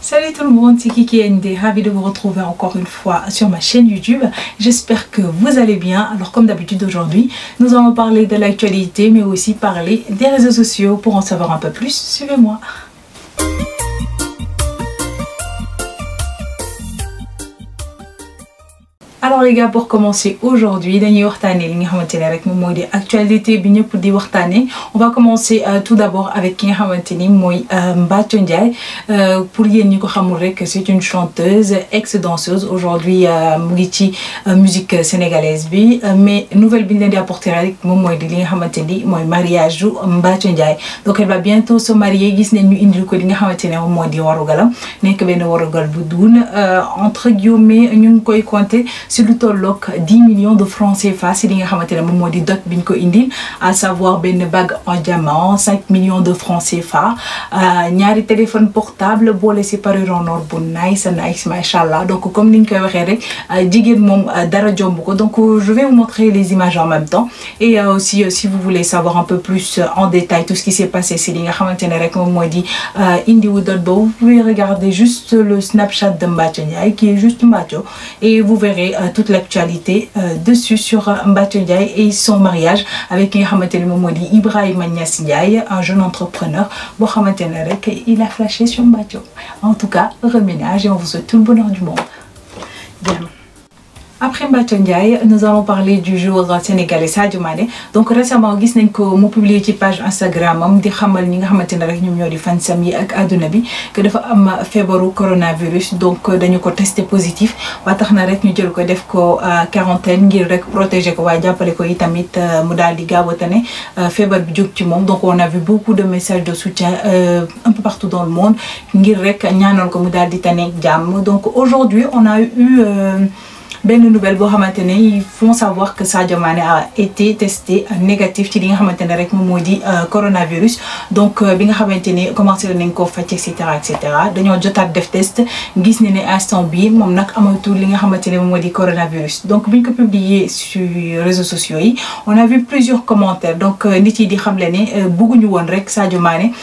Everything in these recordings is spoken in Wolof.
Salut tout le monde, c'est Kiki ND, ravi de vous retrouver encore une fois sur ma chaîne YouTube. J'espère que vous allez bien. Alors comme d'habitude aujourd'hui, nous allons parler de l'actualité mais aussi parler des réseaux sociaux. Pour en savoir un peu plus, suivez-moi. Alors les gars, pour commencer aujourd'hui, on va commencer tout d'abord avec Mbathio Ndiaye. Pour yéen que c'est une chanteuse, ex-danseuse, aujourd'hui musique sénégalaise bi, mais nouvelle bi leen apporter avec mariage Mbathio Ndiaye. Donc elle va bientôt se marier, gis nañ ñu indil ko li nga xamanteni mom di warugalam, nek ben warugal bu doun entre guillemets ñu ngi koy compter sur le tolloog 10 millions de francs CFA si li nga xamantene mom modi dot biñ ko indil, à savoir ben bague en diamant 5 millions de francs CFA, ñaari téléphone portable bolé ci parure en or bu nice machallah. Donc comme niñ koy waxé rek jigéen mom dara jomb ko. Donc je vais vous montrer les images en même temps et aussi si vous voulez savoir un peu plus en détail tout ce qui s'est passé si li nga xamantene rek mom modi indi wu dot bo, vous pouvez regarder juste le Snapchat de Mbathio Ndiaye qui est juste Mbathio et vous verrez toute l'actualité dessus sur Mbathio Ndiaye et son mariage avec Ibrahima Niass Ndiaye, un jeune entrepreneur. Il a flashé sur Mbathio. En tout cas, reménage et on vous souhaite tout le bonheur du monde. Bien. Après Mbathio Ndiaye, nous allons parler du joueur sénégalais Sadio Mané. Donc récemment, gis nañ ko mu publié ci page Instagram am di xamal ñi nga xamantene rek ñom ñoo di fansam yi ak aduna bi que dafa am feebaru coronavirus. Donc dañu ko testé positif ba taxna rek ñu jël ko def ko quarantaine ngir rek protéger ko waaye jappalé ko itamit mu daldi gaaw a tane feebar bi jóg ci mom. Donc on a vu beaucoup de messages de soutien un peu partout dans le monde ngir rek ñaanal ko mu daldi tane jàmm. Donc aujourd'hui on a eu benn nouvelle bo xamantene ils font savoir que Sadio Mané a été testé négatif ci li nga xamantene rek mom modi coronavirus. Donc bi nga xamantene commencé nañ ko fajj etc. dañoo jotat def test gis ni instant bi mom nak amatul li nga xamantene mom modi coronavirus. Donc biñ ko publié sur réseaux sociaux yi, on a vu plusieurs commentaires. Donc nit yi di xamlé né bëgguñu won rek Sadio Mané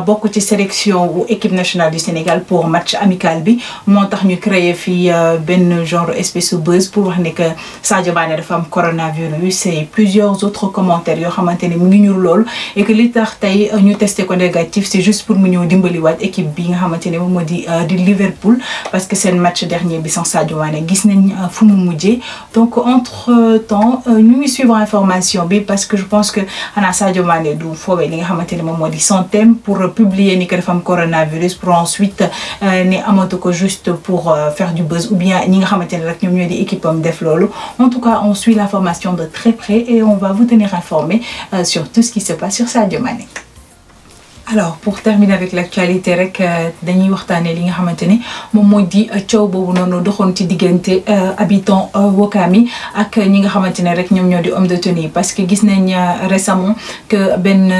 bokku ci sélection ou équipe nationale du Sénégal pour match amical bi, motax ñu créer fi ben genre espèce pour voir que Sadio Mané dafa am coronavirus et plusieurs autres commentaires yo xamantene mu ngi ñur lool et que li tax tay ñu testé ko négatif c'est juste pour mu ñëw dimbali wat équipe bi nga xamantene mo modi di Liverpool parce que c'est un match dernier bi sans Sadio Mané gis nañ fu mu mujjé. Donc entre temps ñu ngi suivre information bi parce que je pense que ana Sadio Mané du fowé li nga xamantene mo modi son thème pour publier ni que dafa am coronavirus pour ensuite né amatu ko juste pour faire du buzz ou bien ñi nga xamantene rek ñom ñoy équipe def lolu. En tout cas, on suit l'information de très près et on va vous tenir informé sur tout ce qui se passe sur Sadio Mané. Alors pour terminer avec l'actualité rek dañuy waxtané li nga xamanteni mom modi ciow bobu nonu doxone ci diggante habitant Wokami ak ñi nga xamanteni rek ñom ñoo di homme de tenue parce que gis nañ récemment que ben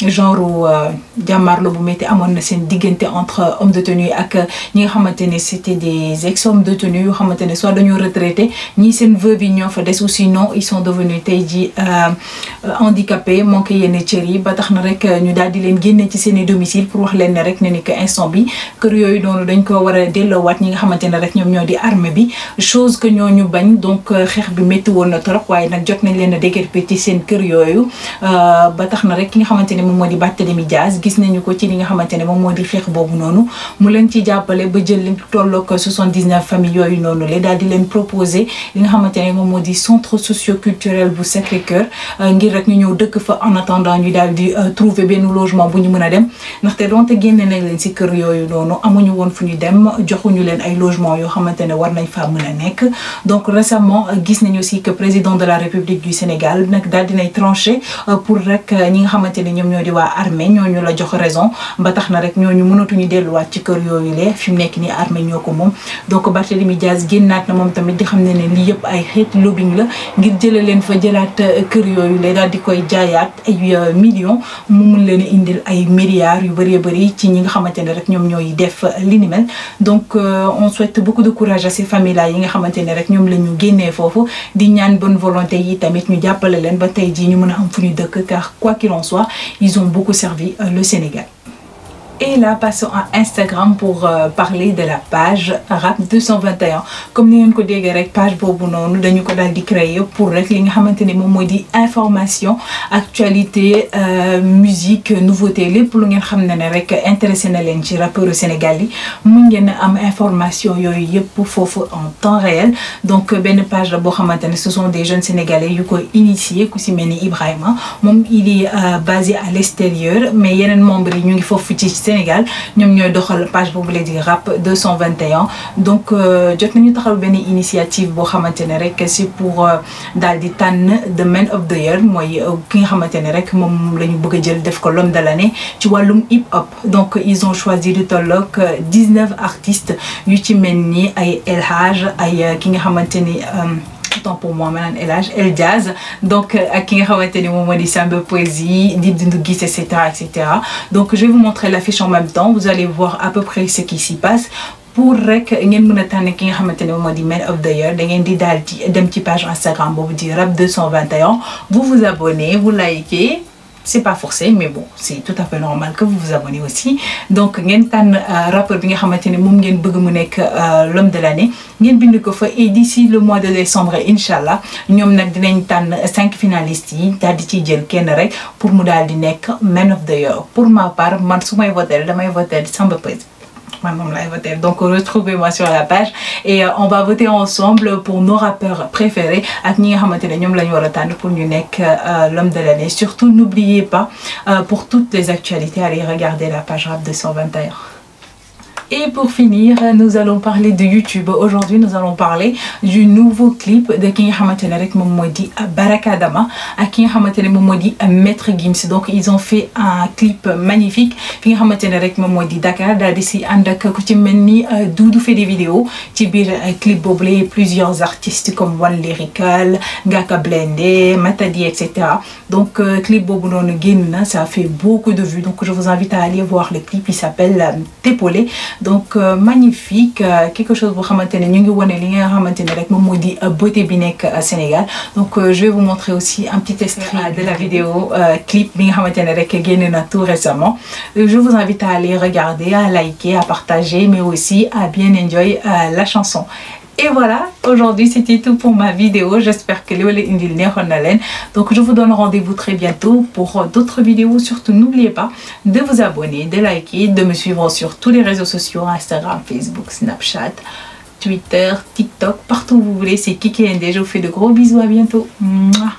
genre jàmmarloo bu metti amoon na seen diggante entre hommes de tenue ak ñi nga xamantene c'était des ex-hommes de tenue yoo xamantene soit dañoo retraité ñi seen veuve yi ñoo fa des ou sinon ils sont devenus tey ji handicapés manqué yenn cër yi ba tax na rek ñu daal di leen génne ci seen domicile pour wax leen ne rek ne ni que instant bi kër yooyu noonu dañ ko war a delloowaat ñi nga xamantene rek ñoom ñoo di armée bi, chose que ñooñu bañ. Donc xeex bi métti woon na trop waaye nag jot nañ leen a déguerpi ci seen kër yooyu ba tax na rek ki nga xamantene mom modi Barthélémy Dias gis nañu ko ci li nga xamantene mom modi xex bobu nonu mu leen ci jappalé ba jël li tollok 79 familles yoyu nonu le dal di leen proposer li nga xamantene mom modi centre socio-culturel bu Sacré-Cœur ngir rek ñu ñëw dëkk fa en attendant ñu dal di trouver ben logement bu ñu mëna dem ndaxte donte génné nañ leen ci kër yoyu nonu amuñu won fu ñu dem joxuñu leen ay logement yo xamantene war nañ fa mëna nekk. Donc récemment gis nañu aussi que président de la République du Sénégal nak dal dinay trancher pour rek ñi nga xamantene ñom ñoo di waa armée ñooñu la jox raison ba tax na rek ñooñu mënatuñu delluwaat ci kër yooyu le fi mu nekk ni armée ñoo ko moom. Donc Barthélémy Dias génnaat na moom tamit di xam ne ne lii yëpp ay xeeti lobbying la ngir jëlee leen fa jëlaat kër yooyu le daal di koy jaayaat ay millions mu mun leen a indil ay milliards yu bëree bëri ci ñi nga xamante ne rek ñoom ñooy def li ni mel. Donc on souhaite beaucoup de courage à ces familles là yi nga xamante ne rek ñoom la ñu génnee foofu di ñaan bonne volonté yi tamit ñu jàppale leen ba tey jii ñu mën a am fu ñu dëkk car quoi qu'il en soit ils ont beaucoup servi le Sénégal. Et là, passons à Instagram pour parler de la page Rap 221. Comme nous avons dit, la page nous avons créé pour les information, actualité, musique, nouveauté. Pour nous intéressé les rappeurs sénégalais, nous avons information en temps réel. Donc, une page ce sont des jeunes sénégalais qui ont initié, Koussimeni Ibrahima. Il est basé à l'extérieur, mais il y a un membre qui est Sénégal ñom ñoy doxal page bobu lay di Rap 221 donc jot nañu taxaw ben initiative bo xamantene rek c'est pour daldi tan the man of the year moy ki nga xamantene rek mom lañu bëgg jël def ko l'homme de l'année ci walum hip hop donc ils ont choisi de tolloog 19 artistes yu ci melni ay El Hadj ay ki nga xamantene tant pour moi maintenant El Jazz donc à qui Samba Poésie, Dip Doundou Guiss, etc. Donc je vais vous montrer l'affiche en même temps, vous allez voir à peu près ce qui s'y passe. Pour rek ngeen mëna tan ki nga xamantene modi Man of the Year da ngeen di dal ci dem ci page Instagram bobu di Rap 221 vous vous abonnez, vous likez. C'est pas forcé, mais bon, c'est tout à fait normal que vous vous abonnez aussi. Donc, ngeen tan rappeur bi nga xamantene mom ngeen bëgg mu nek l'homme de l'année. Ngeen bind ko fa et d'ici le mois de décembre inchallah, ñom nak dinañ tan 5 finalistes yi dal di ci jël kenn rek pour mu dal di nek Man of the Year. Pour ma part, man sumay voter damay voter Samba Poésie. Donc retrouvez-moi sur la page et on va voter ensemble pour nos rappeurs préférés ak ñi nga xamantene ñom lañu wara tand pour ñu nek l'homme de l'année. Surtout n'oubliez pas pour toutes les actualités allez regarder la page Rap 221. Et pour finir, nous allons parler de YouTube. Aujourd'hui, nous allons parler du nouveau clip de King Hamatene avec Momodi Barakadama à King Hamatene Momodi Maître Gims. Donc, ils ont fait un clip magnifique. King Hamatene avec Momodi Dakar. D'ici, Andak Koutimeni Doudou fait des vidéos. Tibir clip boblé, plusieurs artistes comme One Lyrical, Gaka Blendé, Matadi, etc. Donc, clip boblé, ça a fait beaucoup de vues. Donc, je vous invite à aller voir le clip. Il s'appelle Tépolé. Donc magnifique quelque chose pour xamantene ñu ngi woné li nga xamantene rek mom modi beauté bi nek Sénégal. Donc je vais vous montrer aussi un petit extrait de la vidéo clip bi nga xamantene rek génné na tout récemment. Je vous invite à aller regarder, à liker, à partager mais aussi à bien enjoy la chanson. Et voilà, aujourd'hui c'était tout pour ma vidéo. J'espère que vous avez aimé. Donc je vous donne rendez-vous très bientôt pour d'autres vidéos. Surtout n'oubliez pas de vous abonner, de liker, de me suivre sur tous les réseaux sociaux, Instagram, Facebook, Snapchat, Twitter, TikTok, partout où vous voulez. C'est Kiki ND. Je vous fais de gros bisous, à bientôt. Mouah.